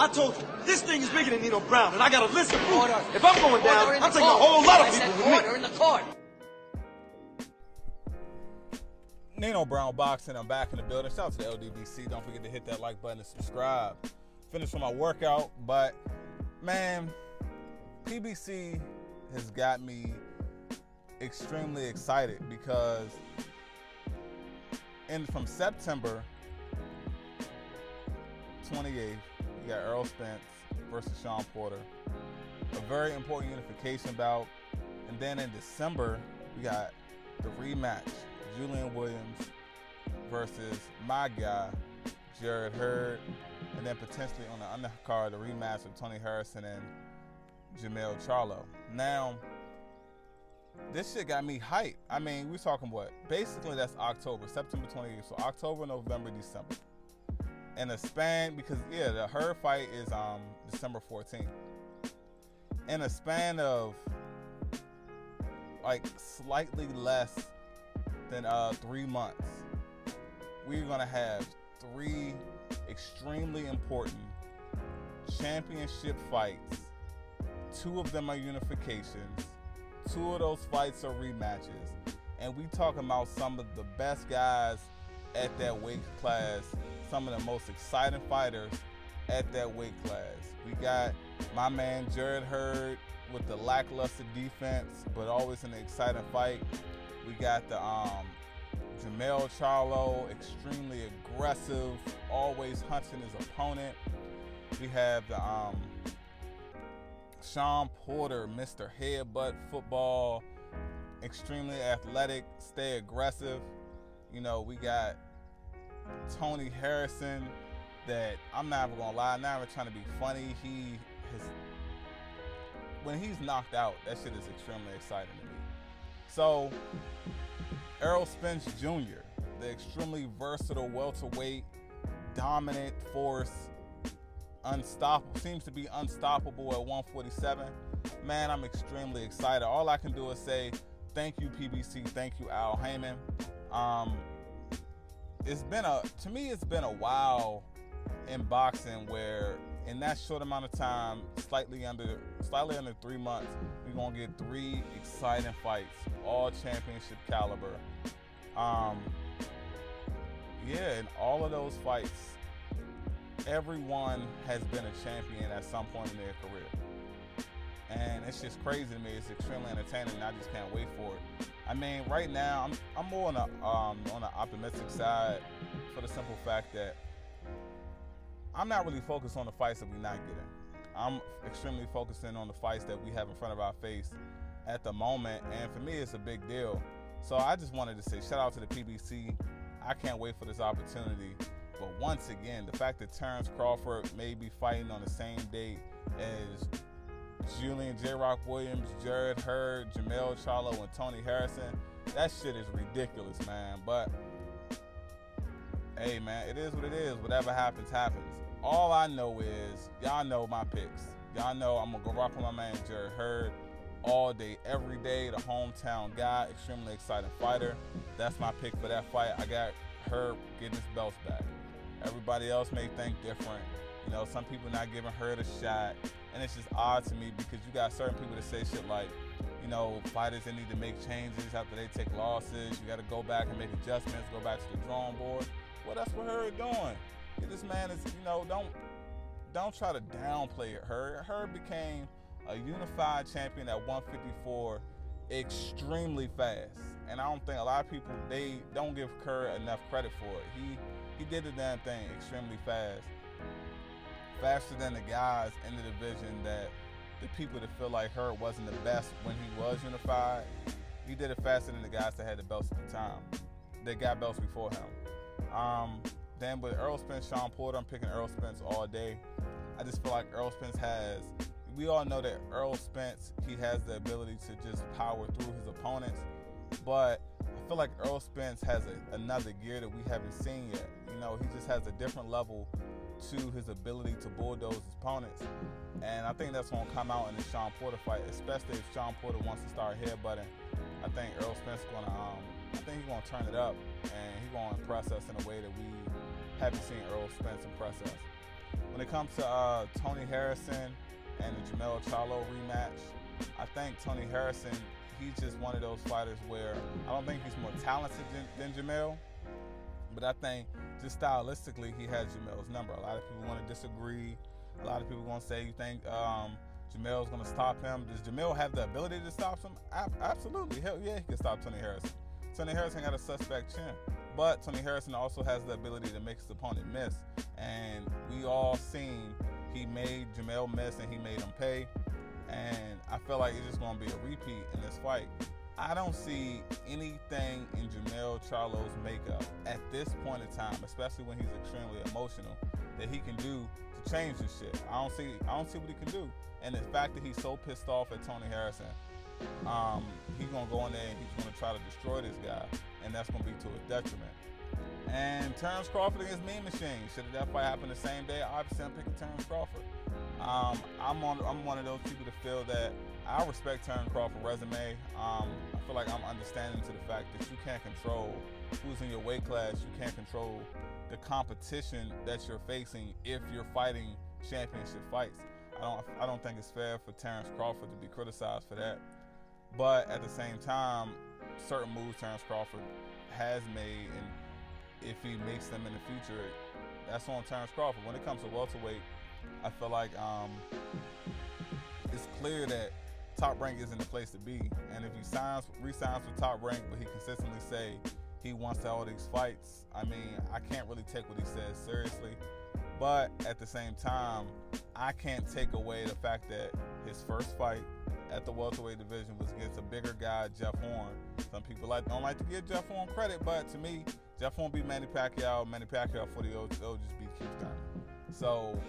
I told you, this thing is bigger than Nino Brown, and I got a list of Order. If I'm going down, Order in I'm the taking a court. whole lot I of said people with order me. in the court. Nino Brown Boxing, I'm back in the building. Shout out to the LDBC. Don't forget to hit that like button and subscribe. Finished with my workout, but man, PBC has got me extremely excited because from September 28th, you got Errol Spence versus Shawn Porter, a very important unification bout. And then in December, we got the rematch, Julian versus my guy, Jarret Hurd, and then potentially on the undercard, the rematch of Tony Harrison and Jermell Charlo. Now, this shit got me hyped. I mean, we're talking what? Basically, that's October, September 28th. So October, November, December. And the span, because the Hurd fight is December 14th. In a span of like slightly less than 3 months, we're gonna have 3 extremely important championship fights. 2 of them are unifications. 2 of those fights are rematches. And we talking about some of the best guys at that weight class, some of the most exciting fighters at that weight class. We got my man Jarret Hurd with the lackluster defense, but always an exciting fight. We got the Jermell Charlo, extremely aggressive, always hunting his opponent. We have the Shawn Porter, Mr. Headbutt Football, extremely athletic, stay aggressive. You know, we got Tony Harrison that, I'm not even gonna lie, I'm not even trying to be funny. When he's knocked out, that shit is extremely exciting to me. So, Errol Spence Jr., the extremely versatile welterweight, dominant force, unstoppable, seems to be unstoppable at 147. Man, I'm extremely excited. All I can do is say thank you, PBC. Thank you, Al Heyman. It's been a while in boxing where in that short amount of time, slightly under 3 months, we're gonna get 3 exciting fights, all championship caliber. And all of those fights, everyone has been a champion at some point in their career. And it's just crazy to me. It's extremely entertaining, and I just can't wait for it. I mean, right now, I'm more on the optimistic side for the simple fact that I'm not really focused on the fights that we're not getting. I'm extremely focusing on the fights that we have in front of our face at the moment, and for me, it's a big deal. So I just wanted to say shout out to the PBC. I can't wait for this opportunity. But once again, the fact that Terrence Crawford may be fighting on the same date as Julian J-Rock Williams, Jarret Hurd, Jermell Charlo, and Tony Harrison, that shit is ridiculous, man. But hey, man, it is what it is. Whatever happens, happens. All I know is, y'all know my picks. Y'all know I'm going to go rock with my man Jarret Hurd all day, every day. The hometown guy, extremely exciting fighter. That's my pick for that fight. I got Hurd getting his belts back. Everybody else may think different. You know, some people not giving Hurd a shot. And it's just odd to me because you got certain people that say shit like, you know, fighters that need to make changes after they take losses. You got to go back and make adjustments, go back to the drawing board. Well, that's what Hurd doing. This man is, you know, don't try to downplay it. Hurd became a unified champion at 154 extremely fast. And I don't think a lot of people, they don't give Hurd enough credit for it. He did the damn thing extremely fast. Faster than the guys in the division that the people that feel like Hurd wasn't the best when he was unified. He did it faster than the guys that had the belts at the time. They got belts before him. Then with Errol Spence, Shawn Porter, I'm picking Errol Spence all day. I just feel like Errol Spence we all know that Errol Spence, he has the ability to just power through his opponents. But I feel like Errol Spence has another gear that we haven't seen yet. You know, he just has a different level to his ability to bulldoze his opponents. And I think that's going to come out in the Shawn Porter fight, especially if Shawn Porter wants to start headbutting. I think Errol Spence is going to, he's going to turn it up, and he's going to impress us in a way that we haven't seen Errol Spence impress us. When it comes to Tony Harrison and the Jamel Charlo rematch, I think Tony Harrison, he's just one of those fighters where I don't think he's more talented than Jamel, but I think just stylistically he has Jamel's number. A lot of people want to disagree. A lot of people going to say, you think Jamel's going to stop him? Does Jamel have the ability to stop him? Absolutely. Hell yeah, he can stop Tony Harrison. Tony Harrison got a suspect chin, but Tony Harrison also has the ability to make his opponent miss. And we all seen he made Jamel miss and he made him pay. And I feel like it's just going to be a repeat in this fight. I don't see anything in Jamel Charlo's makeup at this point in time, especially when he's extremely emotional, that he can do to change this shit. I don't see what he can do. And the fact that he's so pissed off at Tony Harrison, he's gonna go in there and he's gonna try to destroy this guy, and that's gonna be to his detriment. And Terrence Crawford against Mean Machine. Should that fight happen the same day? Obviously, I'm picking Terrence Crawford. I'm one of those people that feel that I respect Terrence Crawford's resume. I feel like I'm understanding to the fact that you can't control who's in your weight class. You can't control the competition that you're facing if you're fighting championship fights. I don't think it's fair for Terrence Crawford to be criticized for that. But at the same time, certain moves Terrence Crawford has made, and if he makes them in the future, that's on Terrence Crawford. When it comes to welterweight, I feel like it's clear that Top Rank isn't the place to be. And if he re-signs with Top Rank, but he consistently say he wants to hold these fights, I mean, I can't really take what he says seriously. But at the same time, I can't take away the fact that his first fight at the welterweight division was against a bigger guy, Jeff Horn. Some people don't like to give Jeff Horn credit, but to me, Jeff Horn beat Manny Pacquiao. Manny Pacquiao for the it'll just beat Keith Thurman. So,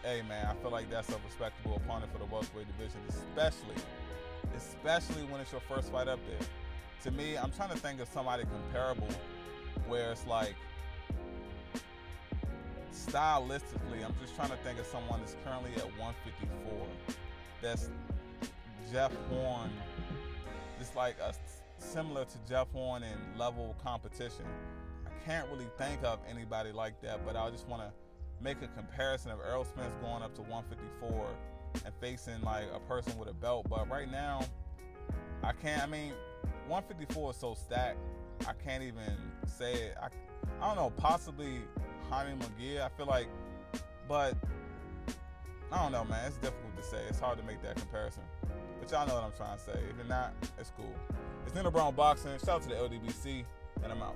hey man, I feel like that's a respectable opponent for the welterweight division, especially when it's your first fight up there. To me, I'm trying to think of somebody comparable where it's like, stylistically, I'm just trying to think of someone that's currently at 154 that's Jeff Horn, just like similar to Jeff Horn in level competition. I can't really think of anybody like that, but I just want to make a comparison of Errol Spence going up to 154 and facing like a person with a belt. But right now, I can't. I mean, 154 is so stacked, I can't even say it. I don't know, possibly Jaime Munguia, I feel like, but I don't know, man. It's difficult to say. It's hard to make that comparison. But y'all know what I'm trying to say. If you're not, it's cool. It's Nino Brown Boxing. Shout out to the LDBC, and I'm out.